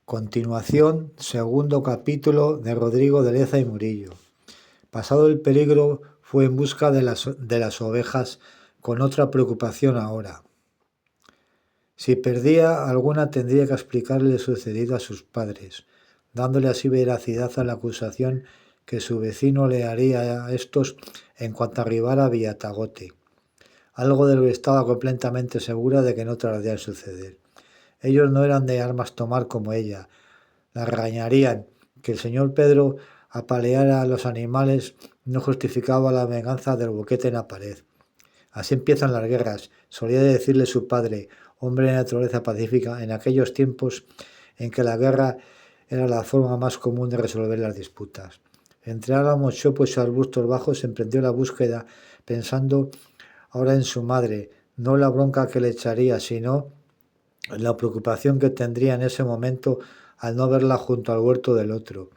Continuación, segundo capítulo de Rodrigo de Leza y Murillo. Pasado el peligro, fue en busca de las ovejas, con otra preocupación ahora. Si perdía alguna, tendría que explicarle lo sucedido a sus padres, dándole así veracidad a la acusación que su vecino le haría a estos en cuanto arribara a Villatagote. Algo de lo que estaba completamente segura de que no tardaría en suceder. Ellos no eran de armas tomar como ella. La regañarían. Que el señor Pedro apaleara a los animales no justificaba la venganza del boquete en la pared. Así empiezan las guerras, solía decirle su padre, hombre de naturaleza pacífica, en aquellos tiempos en que la guerra era la forma más común de resolver las disputas. Entre álamos, chopos y arbustos bajos emprendió la búsqueda, pensando ahora en su madre, no la bronca que le echaría, sino la preocupación que tendría en ese momento al no verla junto al huerto del otro.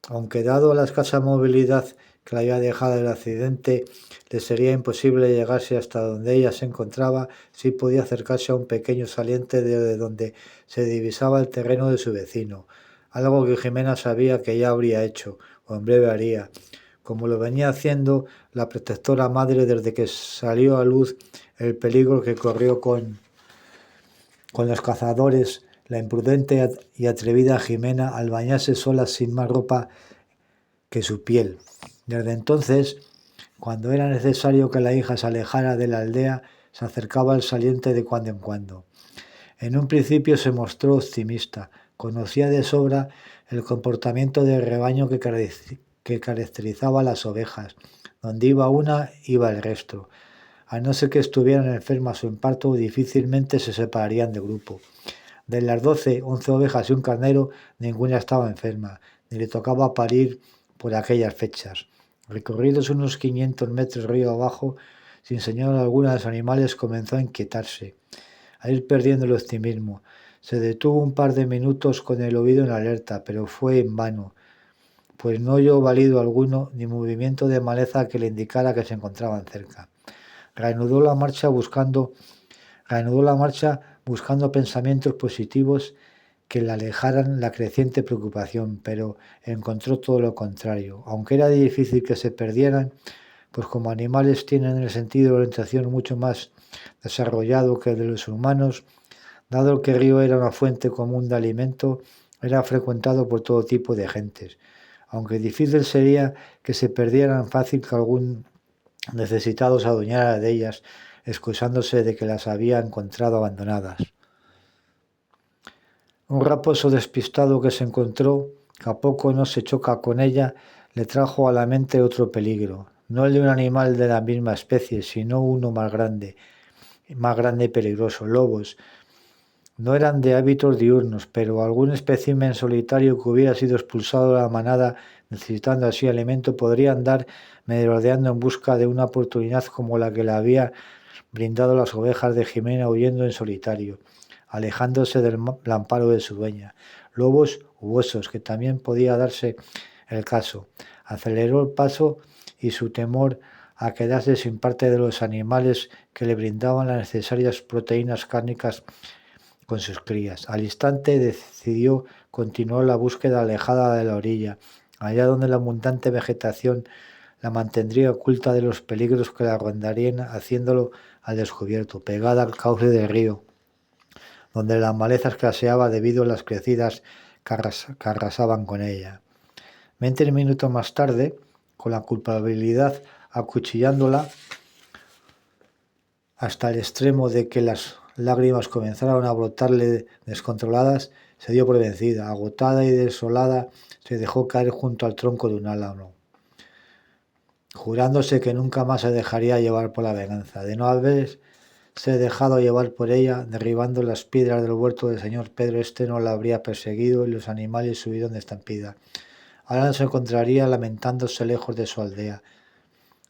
Aunque dado la escasa movilidad que le había dejado el accidente, le sería imposible llegarse hasta donde ella se encontraba, sí podía acercarse a un pequeño saliente de donde se divisaba el terreno de su vecino, algo que Jimena sabía que ya habría hecho, o en breve haría, como lo venía haciendo la protectora madre desde que salió a luz el peligro que corrió con los cazadores, la imprudente y atrevida Jimena al bañarse sola sin más ropa que su piel. Desde entonces, cuando era necesario que la hija se alejara de la aldea, se acercaba al saliente de cuando en cuando. En un principio se mostró optimista, conocía de sobra el comportamiento del rebaño que caracterizaba a las ovejas. Donde iba una, iba el resto. A no ser que estuvieran enfermas o en parto, difícilmente se separarían de grupo. De las 12, 11 ovejas y un carnero, ninguna estaba enferma, ni le tocaba parir por aquellas fechas. Recorridos unos 500 metros río abajo, sin señal alguna, los animales comenzó a inquietarse, a ir perdiendo el optimismo. Se detuvo un par de minutos con el oído en alerta, pero fue en vano, pues no oyó balido alguno ni movimiento de maleza que le indicara que se encontraban cerca. Reanudó la marcha buscando pensamientos positivos que le alejaran la creciente preocupación, pero encontró todo lo contrario. Aunque era difícil que se perdieran, pues como animales tienen el sentido de orientación mucho más desarrollado que el de los humanos, dado que el río era una fuente común de alimento, era frecuentado por todo tipo de gentes. Aunque difícil sería que se perdieran, fácil que algún necesitado se adueñara de ellas, excusándose de que las había encontrado abandonadas. Un raposo despistado que se encontró, que a poco no se choca con ella, le trajo a la mente otro peligro, no el de un animal de la misma especie, sino uno más grande y peligroso, lobos. No eran de hábitos diurnos, pero algún espécimen solitario que hubiera sido expulsado de la manada, necesitando así alimento, podría andar merodeando en busca de una oportunidad como la que le había brindado las ovejas de Jimena, huyendo en solitario, alejándose del amparo de su dueña. Lobos u osos, que también podía darse el caso. Aceleró el paso y su temor a quedarse sin parte de los animales que le brindaban las necesarias proteínas cárnicas con sus crías. Al instante decidió continuar la búsqueda alejada de la orilla, allá donde la abundante vegetación la mantendría oculta de los peligros que la rondarían, haciéndolo al descubierto, pegada al cauce del río, donde la maleza escaseaba debido a las crecidas que arrasaban con ella. 20 minutos más tarde, con la culpabilidad acuchillándola hasta el extremo de que las lágrimas comenzaron a brotarle descontroladas, se dio por vencida. Agotada y desolada, se dejó caer junto al tronco de un álamo, jurándose que nunca más se dejaría llevar por la venganza. De no haberse dejado llevar por ella, derribando las piedras del huerto del señor Pedro, no la habría perseguido y los animales huyeron de estampida. Ahora se encontraría lamentándose lejos de su aldea,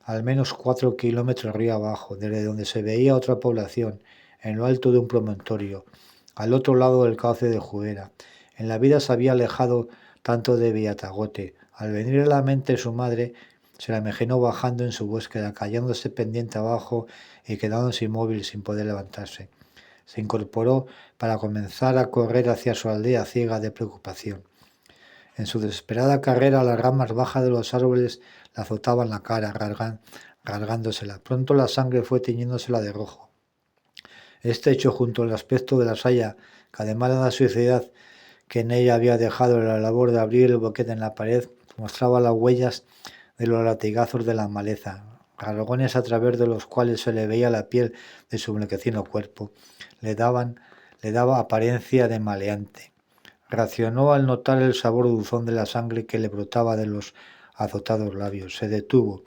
al menos 4 kilómetros río abajo, desde donde se veía otra población, en lo alto de un promontorio, al otro lado del cauce de Juera. En la vida se había alejado tanto de Villatagote. Al venir a la mente su madre, se la imaginó bajando en su búsqueda, cayéndose pendiente abajo y quedándose inmóvil sin poder levantarse. Se incorporó para comenzar a correr hacia su aldea ciega de preocupación. En su desesperada carrera, las ramas bajas de los árboles le azotaban la cara, rasgándosela. Pronto la sangre fue tiñéndosela de rojo. Este hecho, junto al aspecto de la saya, que además de la suciedad que en ella había dejado la labor de abrir el boquete en la pared, mostraba las huellas de los latigazos de la maleza, rasgones a través de los cuales se le veía la piel de su blanquecino cuerpo. Le daba apariencia de maleante. Reaccionó al notar el sabor dulzón de la sangre que le brotaba de los azotados labios. Se detuvo.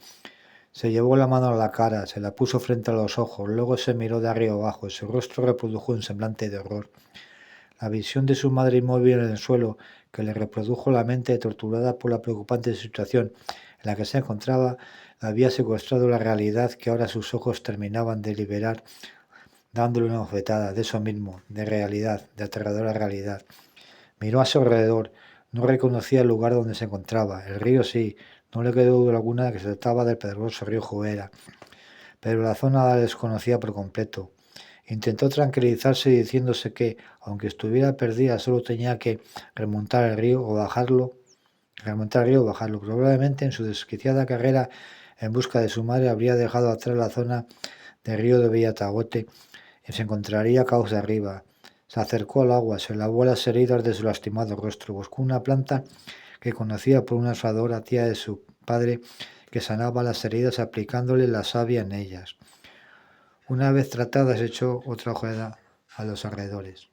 Se llevó la mano a la cara, se la puso frente a los ojos, luego se miró de arriba abajo y su rostro reprodujo un semblante de horror. La visión de su madre inmóvil en el suelo, que le reprodujo la mente torturada por la preocupante situación en la que se encontraba, le había secuestrado la realidad que ahora sus ojos terminaban de liberar, dándole una bofetada de eso mismo, de realidad, de aterradora realidad. Miró a su alrededor, no reconocía el lugar donde se encontraba. El río sí, no le quedó duda alguna de que se trataba del pedregoso río Juera, pero la zona la desconocía por completo. Intentó tranquilizarse diciéndose que, aunque estuviera perdida, solo tenía que remontar el río o bajarlo. Probablemente en su desquiciada carrera en busca de su madre habría dejado atrás la zona del río de Villatagote y se encontraría cauce arriba. Se acercó al agua, se lavó las heridas de su lastimado rostro, buscó una planta que conocía por una asadora tía de su padre que sanaba las heridas aplicándole la savia en ellas. Una vez tratadas, echó otra ojeada a los alrededores.